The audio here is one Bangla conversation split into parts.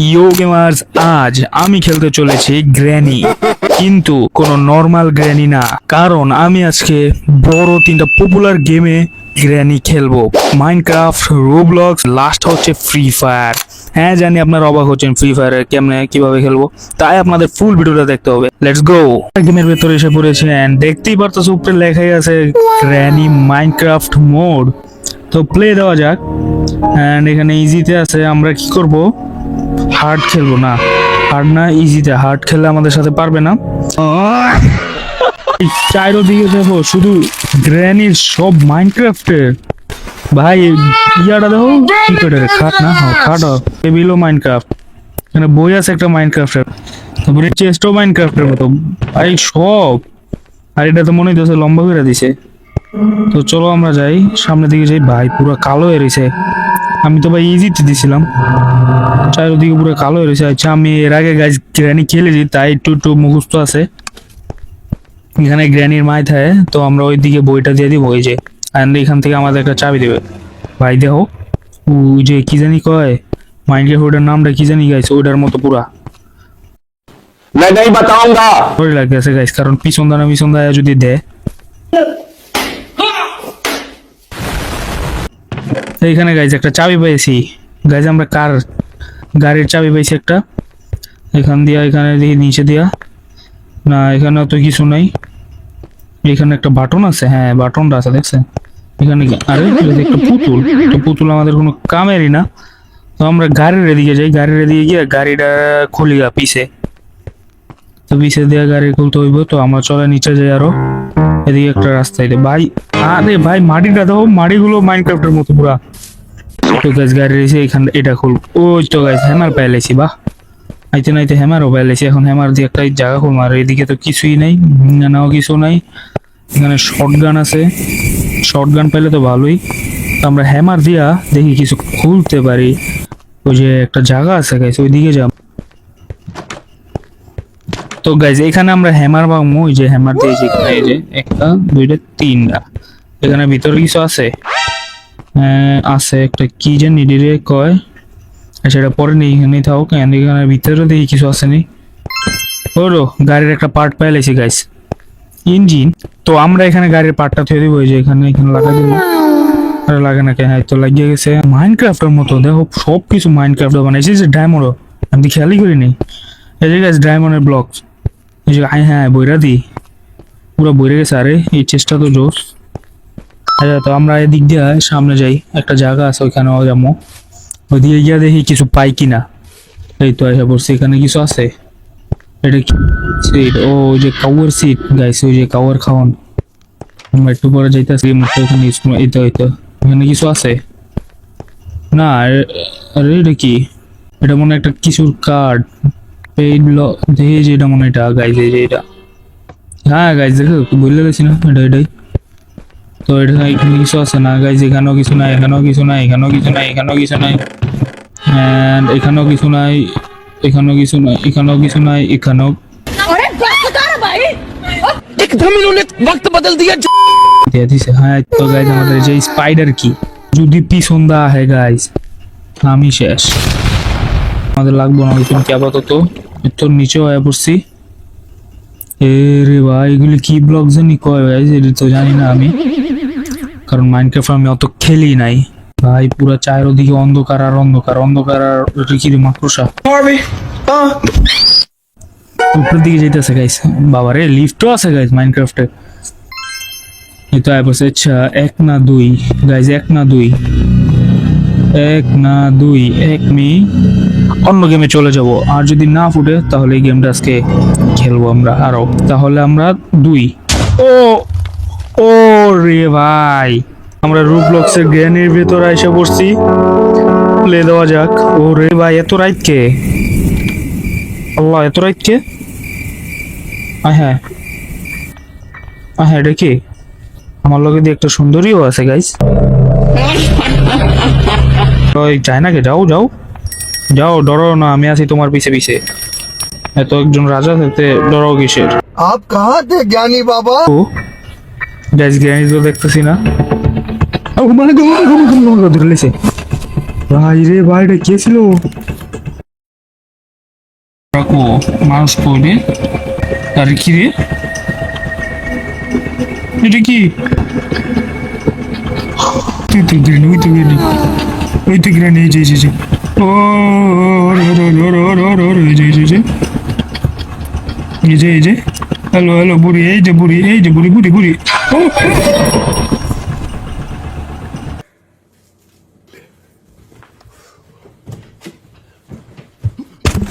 ইয়ো গেমার্স, আজ আমি খেলতে চলেছি গ্র্যানি, কিন্তু কোনো নর্মাল গ্র্যানি না, কারণ আমি আজকে বড় তিনটা পপুলার গেমে গ্র্যানি খেলবো। মাইনক্রাফট, রোবলক্স, লাস্ট হচ্ছে ফ্রি ফায়ার। হ্যাঁ জানি আপনারা অবাক হচ্ছেন ফ্রি ফায়ারে কেমনে কিভাবে খেলবো, তাই আপনাদের ফুল ভিডিওটা দেখতে হবে। Let's go. গেমের ভেতরে এসে পড়েছে এন্ড দেখতেই পারতেছো উপরে লেখাই আছে গ্র্যানি মাইনক্রাফট মোড। তো প্লে দেওয়া যাক। এন্ড এখানে ইজিতে আছে, আমরা কি করব, হার্ড খেলবো না, হার্ড না ইজিতে। হার্ড খেললে আমাদের সাথে পারবে না। চারিদিকে দেখো শুধু গ্র্যানির সব মাইনক্রাফটের। ভাই ইয়াটা দেখো কি করে খাট না খাট টেবিলও মাইনক্রাফট, এখানে বই আছে একটা মাইনক্রাফটের, তারপরে চেস্টও মাইনক্রাফটের মতো ভাই সব। আর এটা তো মনে হইতেছে লম্বা করে দিছে। তো চলো আমরা যাই সামনের দিকে যাই। ভাই পুরো কালো হয়ে রয়েছে, আমি তো ভাই ইজিতে দিছিলাম, চারিদিকে পুরো কালো হয়ে রয়েছে। আচ্ছা আমি এর আগে গাছ গ্র্যানি খেলেছি তাই একটু একটু মুখস্থ আছে। এখানে গ্র্যানির মাথায় তো আমরা ওই দিকে বইটা দিয়ে দিব, ওই যে এখান থেকে আমাদের একটা চাবি দেবে। ভাই দেখো ওই যে কি জানি কয় মাইনক্রাফটের নামটা কি জানি গাইছে, ওইটার মতো পুরা मैं नहीं बताऊंगा। ভয় লাগতেছে গাইস, কারণ পিছন দানা যদি দেয়। এইখানে গাইজ একটা চাবি পেয়েছি গাইজ, আমরা গাড়ির চাবি পেয়েছি একটা। এখান দিয়া এখানে দিয়ে নিচে দিয়া না, এখানে তো কিছু নাই। এখানে একটা বাটন আছে, হ্যাঁ বাটনটা আছে দেখছেন এখানে। আরে একটা পুতুল, তো পুতুল আমাদের কোনো কামেরই না। তো আমরা গাড়ির এদিকে যাই, গাড়ির এদিকে গিয়ে গাড়িটা খুলি পিছে, তো পিছে দিয়ে গাড়ি খুলতে হইব। তো আমরা চলে নিচে যাই, আরো এদিকে একটা রাস্তা আছে ভাই। আরে ভাই মাটিটা দেখো, মাটিগুলো মাইনক্রাফটের মতো পুরা। তো গাছ গাড়ি রয়েছে এখানে, এটা খুল। ওই তো গাছ হ্যামার পাইলেছি, বাহ আইতে নাইতে হ্যামারও পাইলেছি। এখন হ্যামার দিয়ে একটা জায়গা খুলবো। আর এদিকে তো কিছুই নাই, নাও কিছু নাই। এখানে শর্টগান আছে, শর্টগান পাইলে তো ভালোই। তো আমরা হ্যামার দিয়া দেখি কিছু খুলতে পারি। ওই যে একটা জায়গা আছে গাইস, ওই দিকে যাব। তো গাইজ এখানে আমরা হ্যামার পাবো, ওই যে হ্যামার দিয়েছি এখানে, এই যে একটা দুইটা তিনটা। এখানে ভিতরে কিছু আছে, আছে একটা কি জানি রে কয়, সেটা পরে নেই, এখানেই থাকুক। এখানে ভিতরে দেখি কিছু আছে নি। ওরো গাড়ির একটা পার্ট পাইলেছি গাইস, ইঞ্জিন। তো আমরা এখানে গাড়ির পার্টটা থুয়ে দিব, ওই যে এখানে লাগা দিব। আরে লাগে না কেন, তো লাগিয়ে গেছে। মাইনক্রাফটের মতো দেখো সবকিছু মাইনক্রাফট বানাইছে। যে ডায়মন্ড আমি খেয়ালই করিনি, এই যে গাইস ডায়মন্ডের ব্লক। হ্যাঁ বইরা দি পুরো বইরে গেছে। আরে এই চেষ্টা তো জোস। আচ্ছা তো আমরা এদিক দিয়ে সামনে যাই, একটা জায়গা আছে ওইখানে যাবো। ওইদিকে গিয়া দেখি কিছু পাই কিনা। এই তো এসে পড়ছি, এখানে কিছু আছে। এটা কি সিট? ও ওই যে কাউয়ার সিট গাইছে, ওই যে কাউয়ার খাওয়ান। আমরা একটু পরে যাইতেছি, এখানে এই তো এখানে কিছু আছে না। আরে এটা কি? এটা মনে একটা কিছুর কার্ড পেইড দেখি যে এটা মনে হয় এটা গাইজ, এই যে এটা। হ্যাঁ গাইজ দেখো বললে গেছি না, এটাই। তো এটা এখানে কিছু আছে না গাইজ, এখানেও কিছু নাই, এখানেও কিছু নাই, এখানেও কিছু নাই, এখানেও কিছু নাই, এন্ড এখানেও কিছু নাই, এখানেও কিছু নাই, এখানেও কিছু নাই, এখানেও। एकदम इन्होंने वक्त बदल दिया। দিছে। হ্যাঁ তো গাইজ আমাদের যে স্পাইডার কি যদি পিছন দা है গাইজ, আমি শেষ, আমাদের লাগবো না ওইখানে কি। আপাতত তোর নিচেও আয়া পড়ছি। এ রে ভাই এগুলি কি ব্লক জানি কয় গাইজ, এটা তো জানি না আমি, কারণ মাইনক্রাফট আমি অত খেলি নাই ভাই। পুরো চারিদিকে অন্ধকার আর অন্ধকার, অন্ধকার আর কি রে মাকড়সা। উপরের দিকে যাইতেছে গাইজ। বাবারে লিফটও আছে গাইজ মাইনক্রাফটে। এই তো আয়া পড়ছে। আচ্ছা এক না দুই গাইজ, এক না দুই, এক না দুই, এক মি অন্য গেমে চলে যাব। আর যদি না ফুটে তাহলে এই গেমটা আজকে খেলবো আমরা আরো। তাহলে আমরা দুই। ও ও রে ভাই, আমরা রোবলক্সের গ্র্যানির ভেতরে এসে পড়ছি। প্লে দেওয়া যাক। ও রে ভাই এত রাইট কে, আল্লাহ এত রাইট কে। হ্যাঁ হ্যাঁ এটা কি? আমার লগে দিয়ে একটা সুন্দরীও আছে গাইস। ওই চায় না কে, যাও যাও যাও, ডরো না, আমি আছি তোমার পিছে পিছে। এত একজন রাজা থাকতে ডরো কিসের? आप कहाँ थे ज्ञानी बाबा? ও গাইস জ্ঞানী তো দেখতেছি না। ও মানে ধরে লেছে ভাই রে, ভাই এটা কে ছিল? রাখো মাউস করে আর কি রে এটা কি তুই তো গ্রেন ওই তো গ্রেন এই যে ও এই যে হ্যালো বুড়ি এই যে বুড়ি ও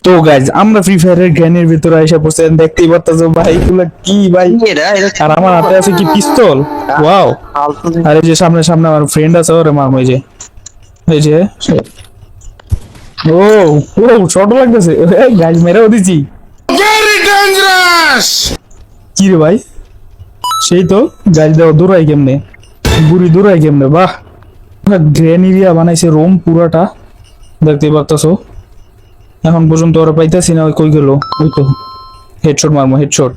তো গাইজ আমরা ফ্রি ফায়ারের জ্ঞানের ভিতরে এসে পড়ছে দেখতেই পারতেছো ভাই এগুলো কি ভাই আর আমার হাতে আছে কি পিস্তল ওয়াও আর এই যে সামনে আমার ফ্রেন্ড আছে ওরে মারমো এই যে ও ছোট লাগতেছে গাইজ মেরেও দিছি কি রে ভাই সেই তো গাইজ দাও দৌড়াই কেমনে বুড়ি দৌড়াই কেমনে বাহ গ্রেন এরিয়া বানাইছে রোম পুরাটা দেখতেই পারতেছো এখন পর্যন্ত ওরা পাইতেছি না ওই কই গেল ওই তো হেডশট মারমো হেডশট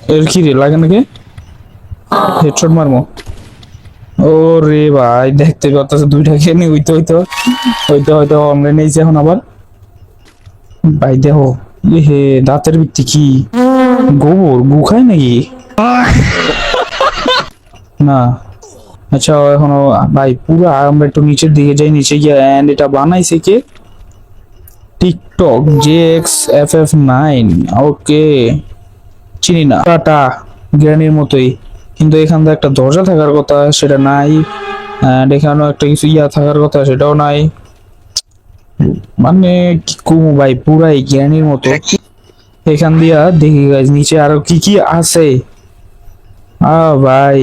এর কি রে লাগে নাকি হেডশট মারমো ও রে ভাই দেখতে পারতেছে দুইটা খেয়ে হয়তো অনলাইন এইছে এখন আবার ভাই দেখো হে দাঁতের ভিত্তি কি গোবর গু খায় নাকি না আচ্ছা এখনো ভাই পুরো আমরা একটু নিচের দিকে যাই নিচে গিয়ে এন্ড এটা বানাইছে কে টিকটক JXFF9 ওকে চিনি না টাটা গ্র্যানির মতোই কিন্তু এখানে একটা দরজা থাকার কথা সেটা নাই এখানেও একটা কিছু থাকার কথা সেটাও নাই মানে কি কমু ভাই পুরাই গ্র্যানির মতো এখান দিয়া দেখি গাইজ নিচে আরো কি আছে ভাই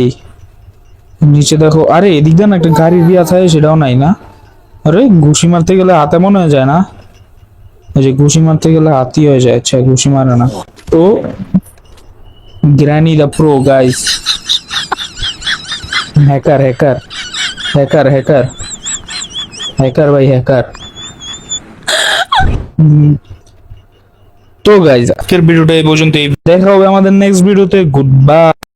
নিচে দেখো আরে এদিক দিয়ে না একটা গাড়ির থাকে সেটাও নাই না আরে ঘুষি মারতে গেলে হাতে মনে হয়ে যায় না এই যে ঘুষি মারতে গেলে হাতি হয়ে যায় আচ্ছা ঘুষি মারে না তো গ্র্যানি দা প্রো গাইস হ্যাকার ভাই হ্যাকার তো গাইস আজকের ভিডিওটা এই পর্যন্তই দেখা হবে আমাদের নেক্সট ভিডিওতে গুড বাই